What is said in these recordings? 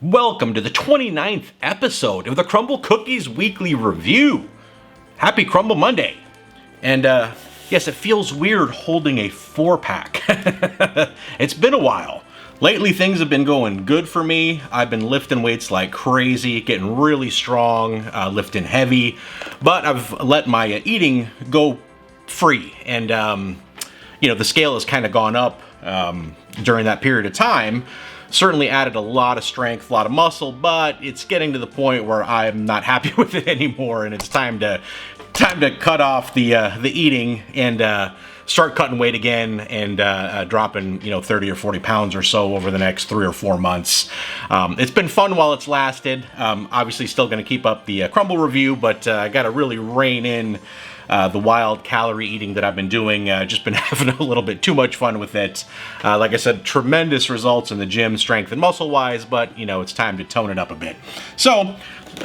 Welcome to the 29th episode of the Crumbl Cookies Weekly Review. Happy Crumbl Monday. And yes, it feels weird holding a 4-pack. It's been a while. Lately things have been going good for me. I've been lifting weights like crazy, getting really strong, lifting heavy, but I've let my eating go free. And the scale has kind of gone up during that period of time. Certainly added a lot of strength, a lot of muscle, but it's getting to the point where I'm not happy with it anymore, and it's time to cut off the eating and start cutting weight again and dropping 30 or 40 pounds or so over the next 3 or 4 months. It's been fun while it's lasted. Obviously, still going to keep up the Crumbl review, but I got to really rein in the wild calorie eating that I've been doing. Just been having a little bit too much fun with it. Like I said, tremendous results in the gym, strength and muscle wise, but it's time to tone it up a bit. So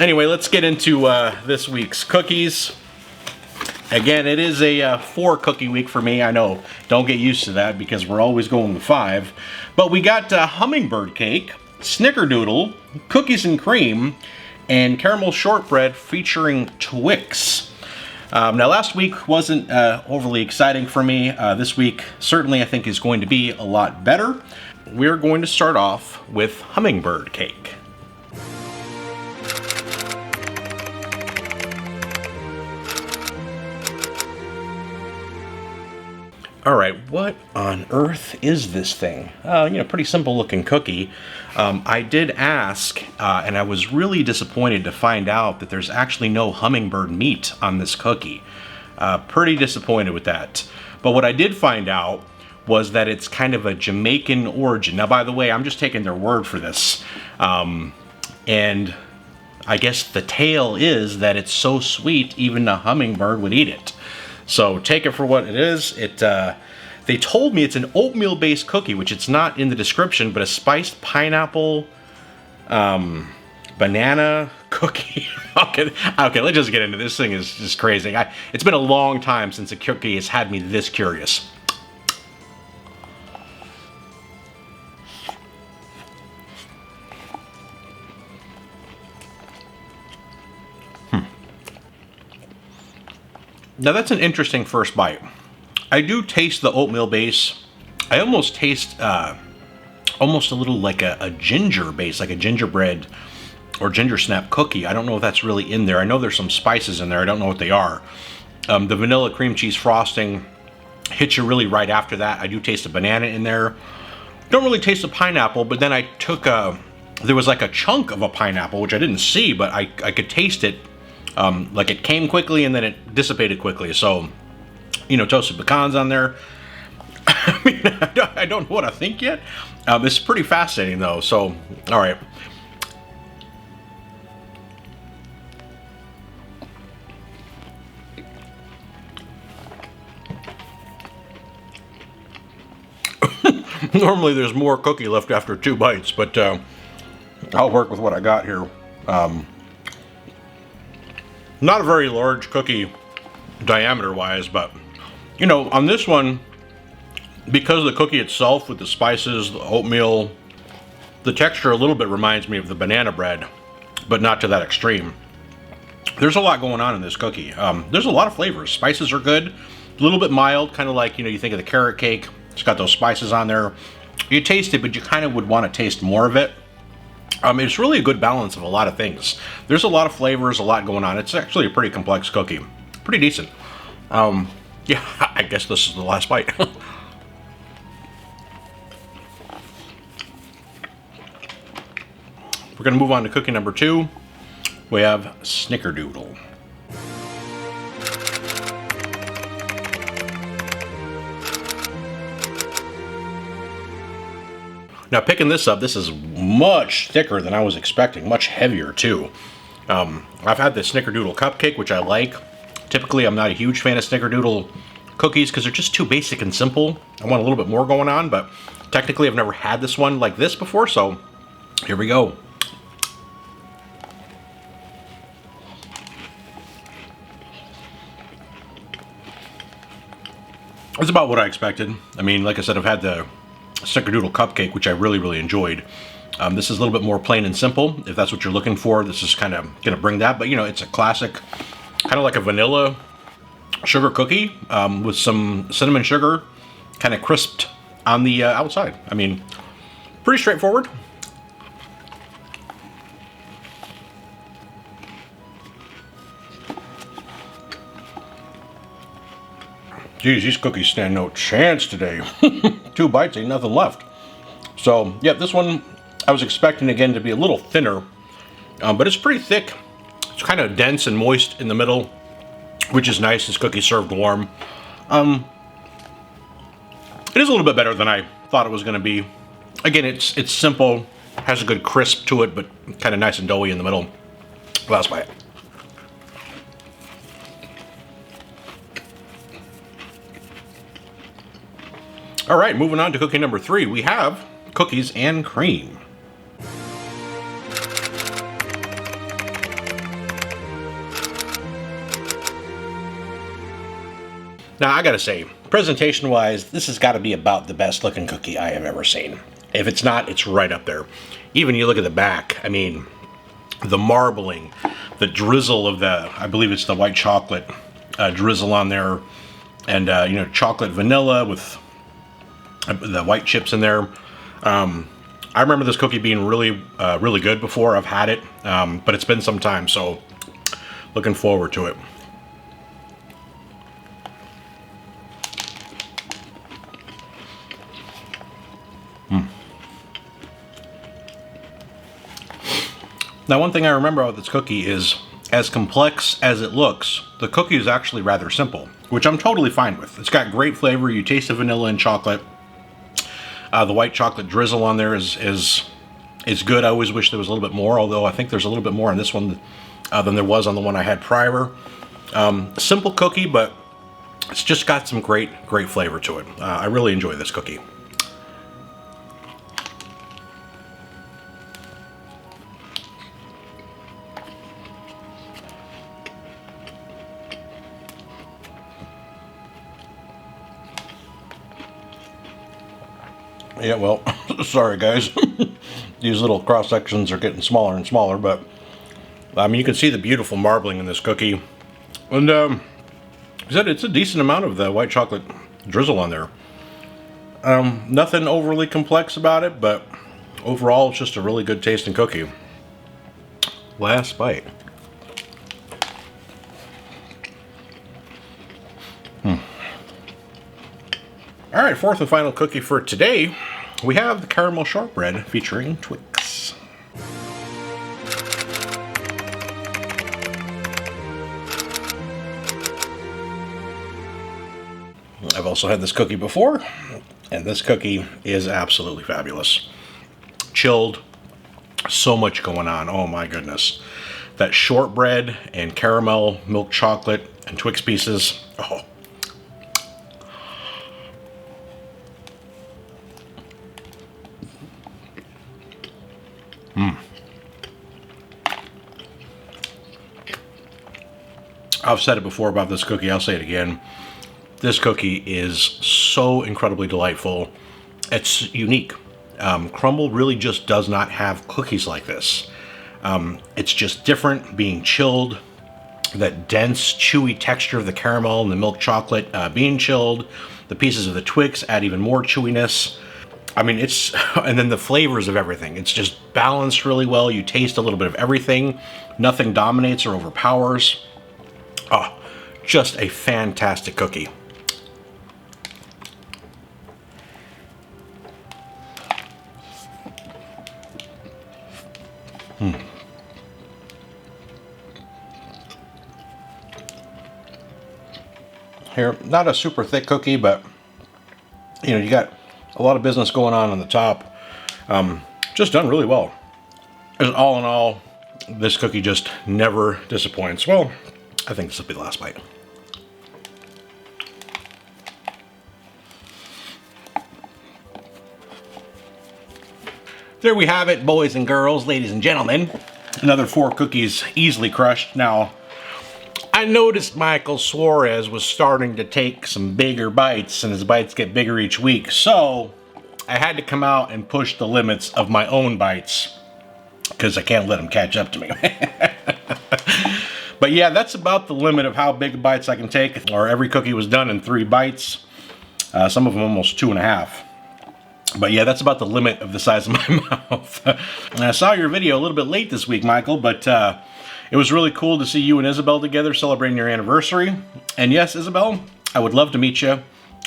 anyway, let's get into this week's cookies. Again, it is a 4 cookie week for me. I know, don't get used to that because we're always going with 5. But we got Hummingbird cake, Snickerdoodle, cookies and cream, and caramel shortbread featuring Twix. Now, last week wasn't overly exciting for me. This week, certainly, I think is going to be a lot better. We're going to start off with Hummingbird cake. All right, what on earth is this thing? Pretty simple looking cookie. I did ask, and I was really disappointed to find out that there's actually no hummingbird meat on this cookie. Pretty disappointed with that. But what I did find out was that it's kind of a Jamaican origin. Now, by the way, I'm just taking their word for this. And I guess the tale is that it's so sweet, even a hummingbird would eat it. So take it for what it is. They told me it's an oatmeal-based cookie, which it's not in the description, but a spiced pineapple banana cookie. Okay, let's just get into this. Thing is just crazy. It's been a long time since a cookie has had me this curious. Now that's an interesting first bite. I do taste the oatmeal base. I almost taste almost a little like a ginger base, like a gingerbread or ginger snap cookie. I don't know if that's really in there. I know there's some spices in there. I don't know what they are. The vanilla cream cheese frosting hits you really right after that. I do taste a banana in there. Don't really taste the pineapple, but then I took there was like a chunk of a pineapple, which I didn't see, but I could taste it. Like it came quickly and then it dissipated quickly. So, toasted pecans on there. I mean, I don't know what I think yet. It's pretty fascinating though. So, all right. Normally there's more cookie left after 2 bites, but I'll work with what I got here. Not a very large cookie diameter-wise, but, on this one, because of the cookie itself with the spices, the oatmeal, the texture a little bit reminds me of the banana bread, but not to that extreme. There's a lot going on in this cookie. There's a lot of flavors. Spices are good, a little bit mild, kind of like, you think of the carrot cake. It's got those spices on there. You taste it, but you kind of would want to taste more of it. It's really a good balance of a lot of things. There's a lot of flavors, a lot going on. It's actually a pretty complex cookie. Pretty decent. Yeah, I guess this is the last bite. We're going to move on to cookie number 2. We have Snickerdoodle. Now, picking this up, this is much thicker than I was expecting, much heavier too. I've had the Snickerdoodle cupcake, which I like. Typically, I'm not a huge fan of Snickerdoodle cookies because they're just too basic and simple. I want a little bit more going on, but technically I've never had this one like this before, so here we go. It's about what I expected. I mean, like I said, I've had the Snickerdoodle cupcake, which I really, really enjoyed. This is a little bit more plain and simple. If that's what you're looking for, this is kind of going to bring that. But, you know, it's a classic, kind of like a vanilla sugar cookie with some cinnamon sugar, kind of crisped on the outside. I mean, pretty straightforward. Geez, these cookies stand no chance today. 2 bites, ain't nothing left. So, yeah, this one I was expecting again to be a little thinner, but it's pretty thick. It's kind of dense and moist in the middle, which is nice. This cookie served warm. It is a little bit better than I thought it was going to be. Again, it's simple, has a good crisp to it, but kind of nice and doughy in the middle. Last bite. All right, moving on to cookie number 3, we have cookies and cream. Now, I gotta say, presentation-wise, this has got to be about the best looking cookie I have ever seen. If it's not, it's right up there. Even you look at the back, I mean, the marbling, the drizzle of the, I believe it's the white chocolate drizzle on there, and, you know, chocolate vanilla with the white chips in there. I remember this cookie being really, really good before. I've had it, but it's been some time, so looking forward to it. Now, one thing I remember about this cookie is, as complex as it looks, the cookie is actually rather simple, which I'm totally fine with. It's got great flavor. You taste the vanilla and chocolate. The white chocolate drizzle on there is good. I always wish there was a little bit more, although I think there's a little bit more on this one than there was on the one I had prior. Simple cookie, but it's just got some great flavor to it. I really enjoy this cookie. Yeah, well, sorry guys. These little cross sections are getting smaller and smaller, but I mean, you can see the beautiful marbling in this cookie. And it's a decent amount of the white chocolate drizzle on there. Nothing overly complex about it, but overall it's just a really good tasting cookie. Last bite. All right, fourth and final cookie for today, we have the caramel shortbread featuring Twix. I've also had this cookie before, and this cookie is absolutely fabulous. Chilled, so much going on, oh my goodness. That shortbread and caramel, milk chocolate, and Twix pieces, oh. I've said it before about this cookie, I'll say it again. This cookie is so incredibly delightful. It's unique. Crumbl really just does not have cookies like this. It's just different, being chilled. That dense, chewy texture of the caramel and the milk chocolate being chilled. The pieces of the Twix add even more chewiness. I mean, and then the flavors of everything. It's just balanced really well. You taste a little bit of everything. Nothing dominates or overpowers. Oh, just a fantastic cookie. Here, not a super thick cookie, but you know, you got a lot of business going on the top. Just done really well. All in all, this cookie just never disappoints. Well, I think this will be the last bite. There we have it, boys and girls, ladies and gentlemen. Another 4 cookies easily crushed. Now, I noticed Michael Suarez was starting to take some bigger bites, and his bites get bigger each week. So, I had to come out and push the limits of my own bites because I can't let them catch up to me. But yeah, that's about the limit of how big bites I can take. Or every cookie was done in 3 bites. Some of them almost 2.5. But yeah, that's about the limit of the size of my mouth. And I saw your video a little bit late this week, Michael, but it was really cool to see you and Isabel together celebrating your anniversary. And yes, Isabel, I would love to meet you.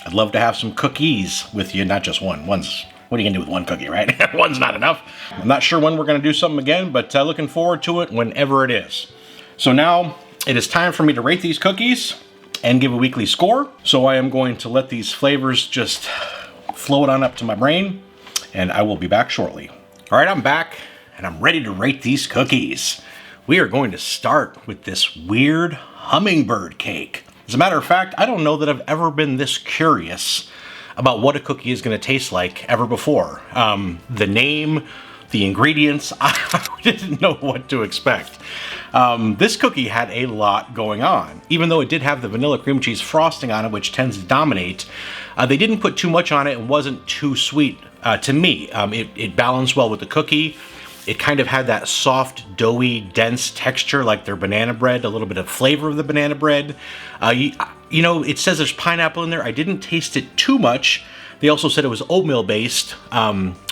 I'd love to have some cookies with you, not just one. What are you gonna do with 1 cookie, right? One's not enough. I'm not sure when we're gonna do something again, but looking forward to it whenever it is. So now it is time for me to rate these cookies and give a weekly score. So I am going to let these flavors just float on up to my brain, and I will be back shortly. All right, I'm back, and I'm ready to rate these cookies. We are going to start with this weird hummingbird cake. As a matter of fact, I don't know that I've ever been this curious about what a cookie is going to taste like ever before. The name, the ingredients, I didn't know what to expect. This cookie had a lot going on. Even though it did have the vanilla cream cheese frosting on it, which tends to dominate, they didn't put too much on it and wasn't too sweet to me. It balanced well with the cookie. It kind of had that soft, doughy, dense texture like their banana bread, a little bit of flavor of the banana bread. You know, it says there's pineapple in there. I didn't taste it too much. They also said it was oatmeal based,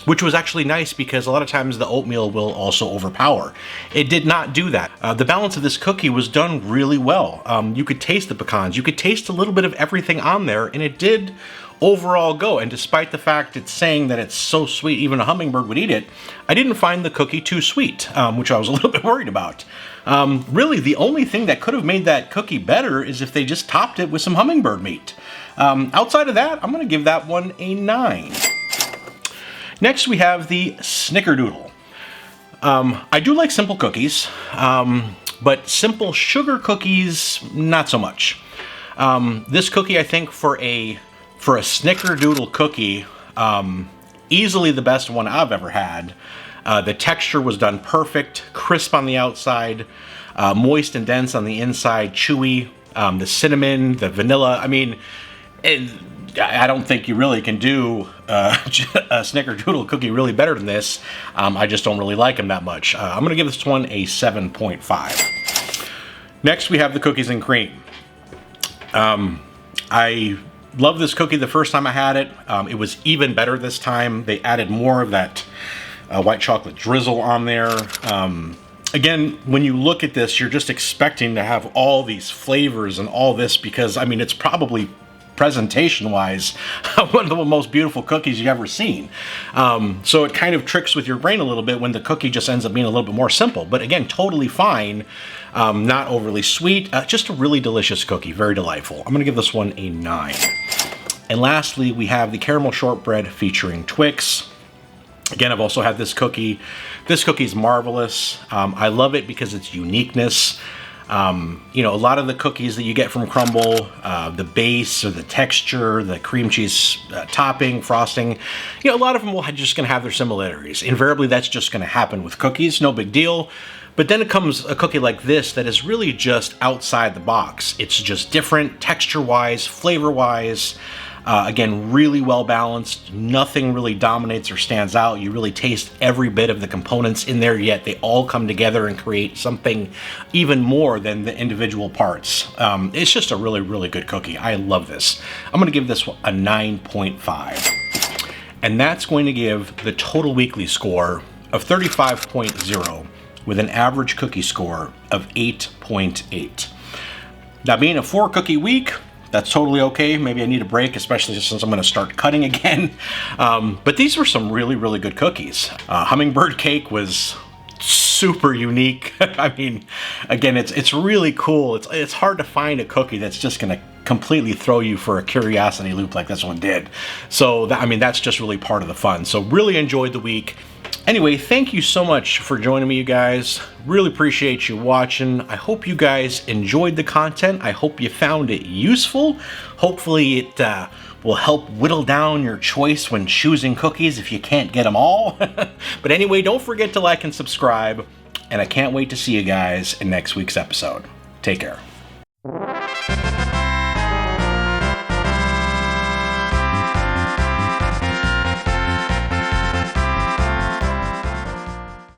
which was actually nice because a lot of times the oatmeal will also overpower. It did not do that. The balance of this cookie was done really well. You could taste the pecans. You could taste a little bit of everything on there, and it did overall go. And despite the fact it's saying that it's so sweet, even a hummingbird would eat it, I didn't find the cookie too sweet, which I was a little bit worried about. Really, the only thing that could have made that cookie better is if they just topped it with some hummingbird meat. Outside of that, I'm going to give that one a 9. Next, we have the Snickerdoodle. I do like simple cookies, but simple sugar cookies, not so much. This cookie, I think, for a Snickerdoodle cookie, easily the best one I've ever had. The texture was done perfect, crisp on the outside, moist and dense on the inside, chewy. The cinnamon, the vanilla. I mean, I don't think you really can do a Snickerdoodle cookie really better than this. I just don't really like them that much. I'm going to give this one a 7.5. Next, we have the cookies and cream. I loved this cookie the first time I had it. It was even better this time. They added more of that white chocolate drizzle on there. Again, when you look at this, you're just expecting to have all these flavors and all this because, I mean, it's probably presentation-wise one of the most beautiful cookies you've ever seen. So it kind of tricks with your brain a little bit when the cookie just ends up being a little bit more simple. But again, totally fine. Not overly sweet. Just a really delicious cookie. Very delightful. I'm going to give this one a 9. And lastly, we have the caramel shortbread featuring Twix. Again, I've also had this cookie. This cookie is marvelous. I love it because its uniqueness. You know, a lot of the cookies that you get from Crumbl, the base or the texture, the cream cheese topping, frosting, you know, a lot of them will just going to have their similarities. Invariably, that's just going to happen with cookies. No big deal. But then it comes a cookie like this that is really just outside the box. It's just different texture-wise, flavor-wise. Again, really well balanced. Nothing really dominates or stands out. You really taste every bit of the components in there, yet they all come together and create something even more than the individual parts. It's just a really, really good cookie. I love this. I'm going to give this a 9.5. And that's going to give the total weekly score of 35.0 with an average cookie score of 8.8. Now, being a 4-cookie week, that's totally okay. Maybe I need a break, especially since I'm going to start cutting again. But these were some really, really good cookies. Hummingbird cake was super unique. I mean, again, it's really cool. It's hard to find a cookie that's just going to completely throw you for a curiosity loop like this one did. So, I mean, that's just really part of the fun. So really enjoyed the week. Anyway, thank you so much for joining me, you guys. Really appreciate you watching. I hope you guys enjoyed the content. I hope you found it useful. Hopefully it will help whittle down your choice when choosing cookies if you can't get them all. But anyway, don't forget to like and subscribe. And I can't wait to see you guys in next week's episode. Take care.